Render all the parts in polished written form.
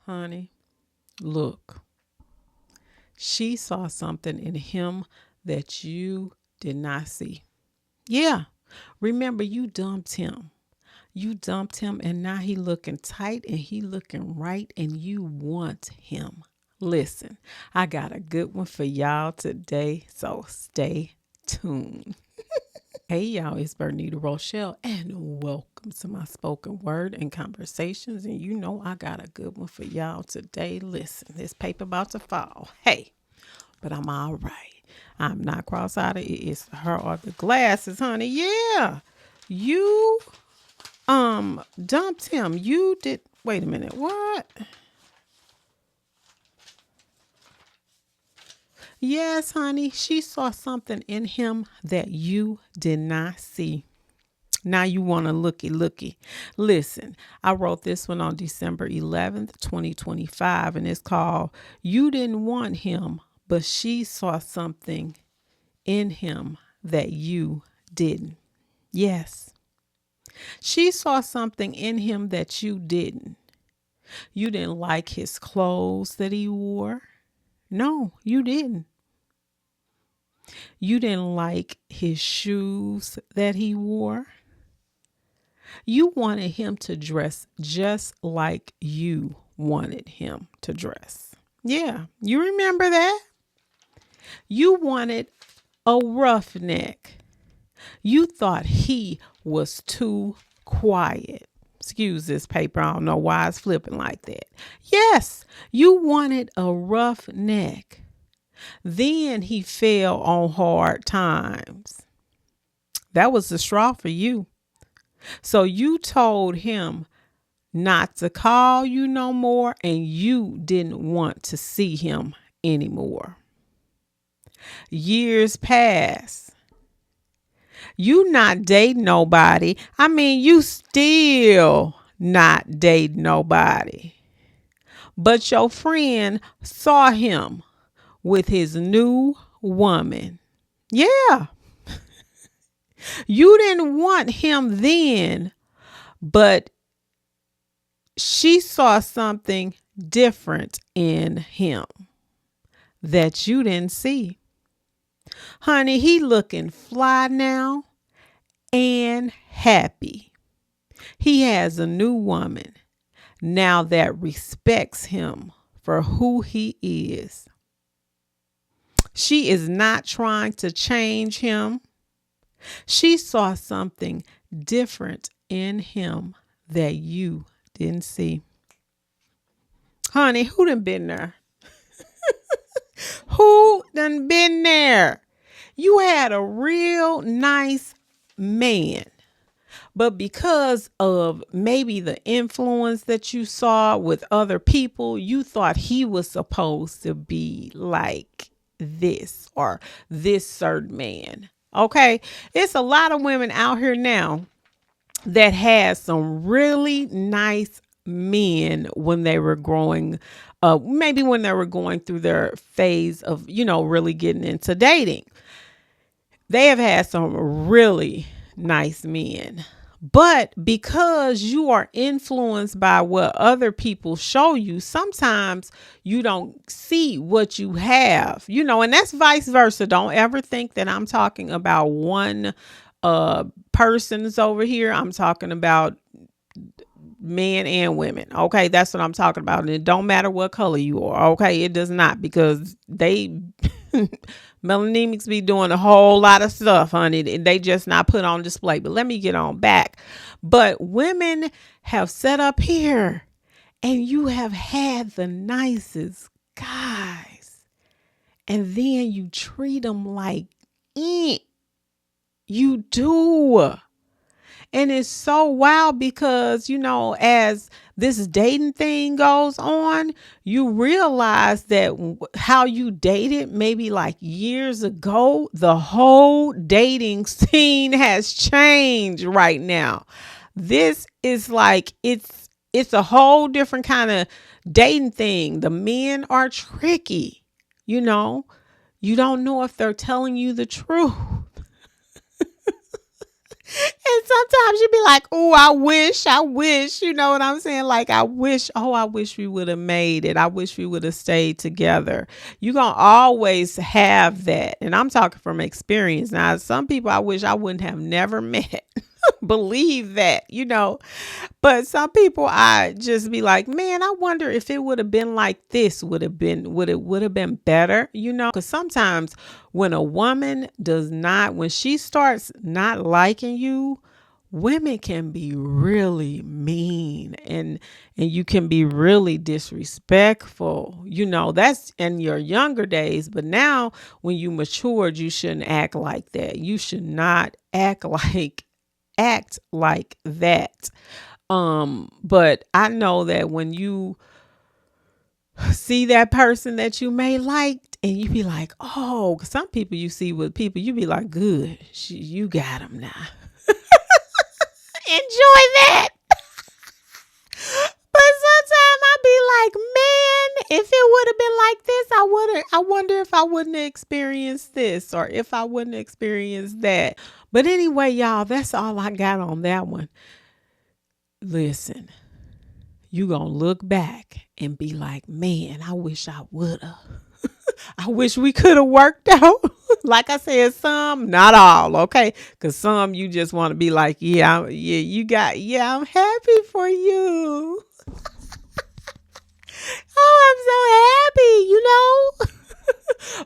Honey, look, she saw something in him that you did not see. Yeah. Remember, you dumped him. You dumped him and now he looking tight and he looking right and you want him. Listen, I got a good one for y'all today, so stay tuned. Hey y'all, it's Bernita Rochele and welcome to my spoken word and conversations. And you know I got a good one for y'all today. Listen, this paper about to fall. Hey, but I'm all right. I'm not cross-eyed. It's her or the glasses, honey. Yeah. You dumped him. You did. Wait a minute. What? Yes, honey. She saw something in him that you did not see. Now you want to looky. Listen, I wrote this one on December 11th, 2025, and it's called You Didn't Want Him, but She Saw Something in Him That You Didn't. Yes, she saw something in him that you didn't. You didn't like his clothes that he wore. No, you didn't. You didn't like his shoes that he wore. You wanted him to dress just like you wanted him to dress. Yeah, you remember that? You wanted a roughneck. You thought he was too quiet. Excuse this paper. I don't know why it's flipping like that. Yes, you wanted a roughneck. Then he fell on hard times. That was the straw for you. So you told him not to call you no more and you didn't want to see him anymore. Years pass. You not dating nobody. I mean, you still not dating nobody. But your friend saw him with his new woman. Yeah. You didn't want him then, but she saw something different in him that you didn't see. Honey, he looking fly now and happy. He has a new woman now that respects him for who he is. She is not trying to change him. She saw something different in him that you didn't see. Honey, who done been there? Who done been there? You had a real nice man, but because of maybe the influence that you saw with other people, you thought he was supposed to be like this or this certain man. Okay. It's a lot of women out here now that has some really nice men when they were growing maybe when they were going through their phase of, really getting into dating. They have had some really nice men. But because you are influenced by what other people show you, sometimes you don't see what you have, and that's vice versa. Don't ever think that I'm talking about one persons over here. I'm talking about men and women. Okay. That's what I'm talking about. And it don't matter what color you are. Okay. It does not, because they melanemics be doing a whole lot of stuff, honey. They just not put on display. But let me get on back. But women have set up here and you have had the nicest guys. And then you treat them like you do. And it's so wild because, as this dating thing goes on, you realize that how you dated maybe like years ago, the whole dating scene has changed right now. This is like, it's a whole different kind of dating thing. The men are tricky, you don't know if they're telling you the truth. And sometimes you be like, oh, I wish, you know what I'm saying? Like, I wish we would have made it. I wish we would have stayed together. You're going to always have that. And I'm talking from experience. Now, some people I wish I wouldn't have never met. Believe that, you know. But some people I just be like, man, I wonder if it would have been like this, would it would have been better, you know? Because sometimes when a woman when she starts not liking you, women can be really mean and you can be really disrespectful. You know, that's in your younger days, but now when you matured, you shouldn't act like that. You should not act like that. But I know that when you see that person that you may like and you be like, oh, some people you see with people, you be like, good, you got them now. Enjoy that. But sometimes I be like, man, if it would have been like this, I wonder if I wouldn't have experienced this or if I wouldn't experience that. But anyway, y'all, that's all I got on that one. Listen, you gonna look back and be like, man, I wish I would have. I wish we could have worked out. Like I said, some, not all, okay? Because some you just want to be like, I'm happy for you. Oh, I'm so happy, you know?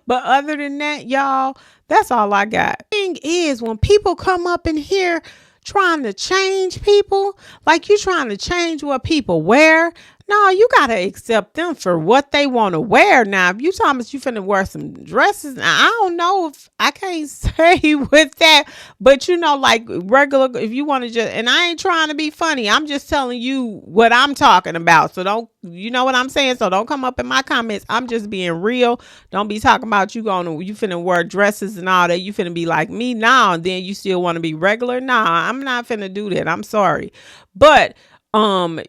But other than that, y'all, that's all I got. Thing is, when people come up in here trying to change people, like you trying to change what people wear, no, you got to accept them for what they want to wear. Now, if you talking about you finna wear some dresses, now, I don't know if I can't say with that, but you know, like regular, if you want to just, and I ain't trying to be funny, I'm just telling you what I'm talking about. So don't, you know what I'm saying? So don't come up in my comments. I'm just being real. Don't be talking about you finna wear dresses and all that. You finna be like me now, and then you still want to be regular. Nah, I'm not finna do that. I'm sorry. But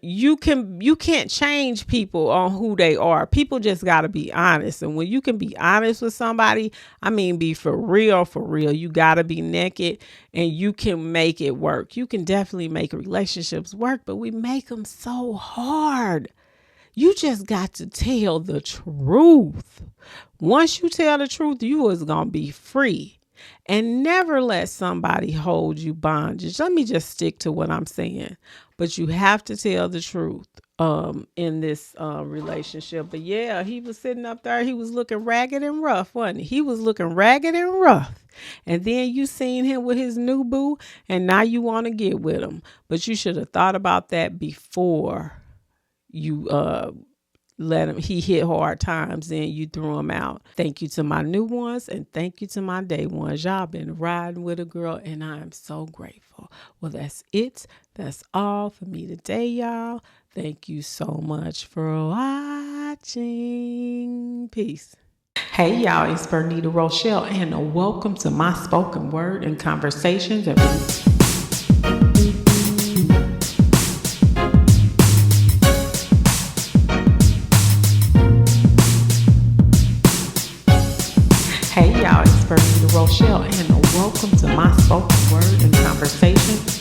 you can't change people on who they are. People just got to be honest. And when you can be honest with somebody, I mean, be for real, you got to be naked and you can make it work. You can definitely make relationships work, but we make them so hard. You just got to tell the truth. Once you tell the truth, you is going to be free. And never let somebody hold you bondage. Let me just stick to what I'm saying. But you have to tell the truth in this relationship. But yeah, he was sitting up there. He was looking ragged and rough, wasn't he? He was looking ragged and rough. And then you seen him with his new boo, and now you want to get with him. But you should have thought about that before you let him, he hit hard times and you threw him out. Thank you to my new ones and thank you to my day ones. Y'all been riding with a girl and I am so grateful. Well, that's it. That's all for me today, y'all. Thank you so much for watching. Peace. Hey, y'all, it's Bernita Rochele and welcome to my spoken word and conversations. Hey y'all, it's Bernita Rochele and welcome to my spoken word and conversation.